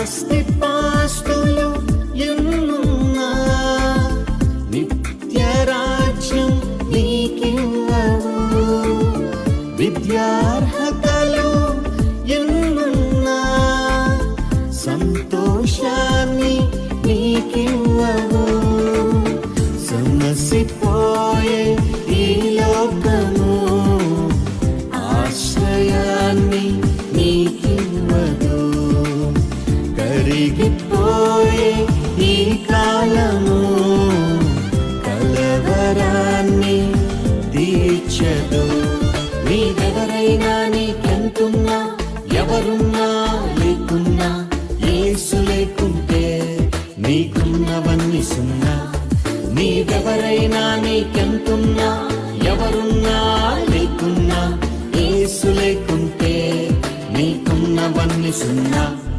ఆస్తిపాస్తులు ఎన్నున్నా నిత్యరాజ్యం నీకివ్వవు. విద్యార్హతలు ఎన్నున్నా సంతోషాన్ని నీకివ్వవు. సమసిపోయే ఈ లోకము ఆశ్రయాన్ని నీకివ్వదు. కరిగిపోయే ఈ కాలము కలవరాన్ని తీర్చదు. నీవెవరైనా, నీకెంతున్నా, ఎవరున్నా లేకున్నా, యేసు లేకుంటే నీకున్నవన్నీ సున్నా. నీవెవరైనా, నీకెంతున్నా, ఎవరున్నా లేకున్నా, యేసు లేకుంటే నీకున్నవన్నీ సున్నా.